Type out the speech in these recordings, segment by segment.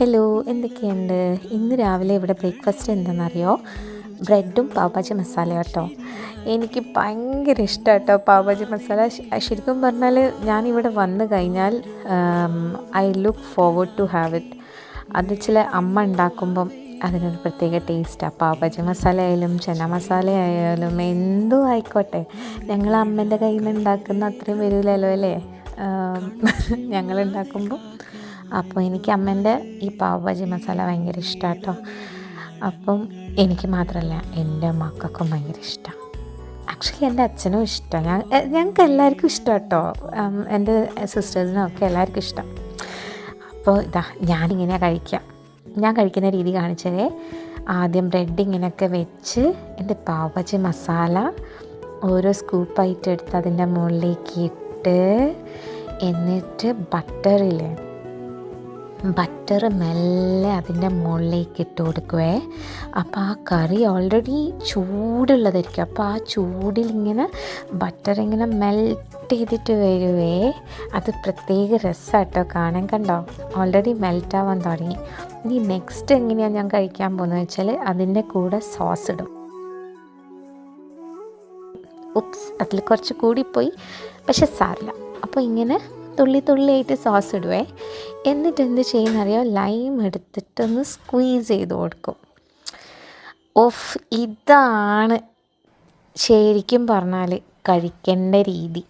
Hello, എന്തൊക്കെയുണ്ട്? ഇന്ന് രാവിലെ ഇവിടെ ബ്രേക്ക്ഫാസ്റ്റ് എന്താണെന്നറിയോ? ബ്രെഡും പാവ് മസാല കേട്ടോ. എനിക്ക് ഭയങ്കര ഇഷ്ടമാണ് കേട്ടോ പാവ് മസാല. ശരിക്കും പറഞ്ഞാൽ ഞാനിവിടെ വന്നു കഴിഞ്ഞാൽ I look forward to have it. അത് ചില അമ്മ ഉണ്ടാക്കുമ്പം അതിനൊരു പ്രത്യേക ടേസ്റ്റാണ്. പാവ് മസാല ആയാലും ചന മസാല ആയാലും എന്തും ആയിക്കോട്ടെ, ഞങ്ങൾ അമ്മേൻ്റെ കയ്യിൽ നിന്ന് ഉണ്ടാക്കുന്ന അത്രയും വരില്ലല്ലോ അല്ലേ ഞങ്ങളുണ്ടാക്കുമ്പോൾ. അപ്പോൾ എനിക്ക് അമ്മേൻ്റെ ഈ പാവ് മസാല ഭയങ്കര ഇഷ്ടമാണ് കേട്ടോ. അപ്പം എനിക്ക് മാത്രമല്ല, എൻ്റെ മക്കൾക്കും ഭയങ്കര ഇഷ്ടമാണ്. ആക്ച്വലി എൻ്റെ അച്ഛനും ഇഷ്ടമാണ്. ഞങ്ങൾക്ക് എല്ലാവർക്കും ഇഷ്ടം കേട്ടോ. എൻ്റെ സിസ്റ്റേഴ്സിനും ഒക്കെ എല്ലാവർക്കും ഇഷ്ടം. അപ്പോൾ ഞാനിങ്ങനെയാണ് കഴിക്കുക. ഞാൻ കഴിക്കുന്ന രീതി കാണിച്ചതേ. ആദ്യം ബ്രെഡ് ഇങ്ങനെയൊക്കെ വെച്ച് എൻ്റെ പാവ് മസാല ഓരോ സ്കൂപ്പായിട്ട് എടുത്ത് അതിൻ്റെ മുകളിലേക്ക് ഇട്ട്, എന്നിട്ട് ബട്ടർ മെല്ലെ അതിൻ്റെ മുകളിലേക്ക് ഇട്ട് കൊടുക്കുവേ. അപ്പോൾ ആ കറി ഓൾറെഡി ചൂടുള്ളതായിരിക്കും. അപ്പോൾ ആ ചൂടിലിങ്ങനെ ബട്ടർ ഇങ്ങനെ മെൽറ്റ് ചെയ്തിട്ട് വരുവേ. അത് പ്രത്യേക രസമാട്ടോ കാണാൻ. കണ്ടോ, ഓൾറെഡി മെൽറ്റ് ആവാൻ തുടങ്ങി. ഇനി നെക്സ്റ്റ് എങ്ങനെയാണ് ഞാൻ കഴിക്കാൻ പോകുന്നത് വെച്ചാൽ, അതിൻ്റെ കൂടെ സോസ് ഇടും. അതിൽ കുറച്ച് കൂടിപ്പോയി, പക്ഷെ സാരില്ല. അപ്പോൾ ഇങ്ങനെ തുള്ളിയായിട്ട് സോസ് ഇടുവേ. എന്നിട്ട് എന്ത് ചെയ്യുന്നറിയോ, ലൈം എടുത്തിട്ടൊന്ന് സ്ക്വീസ് ചെയ്ത് കൊടുക്കും. ഇതാണ് ശരിക്കും പറഞ്ഞാൽ കഴിക്കേണ്ട രീതി.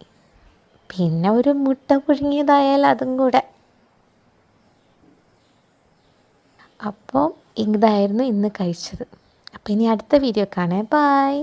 പിന്നെ ഒരു മുട്ട പുഴുങ്ങിയതായാൽ അതും കൂടെ. അപ്പോൾ ഇതായിരുന്നു ഇന്ന് കഴിച്ചത്. അപ്പോൾ ഇനി അടുത്ത വീഡിയോ കാണാം. ബൈ.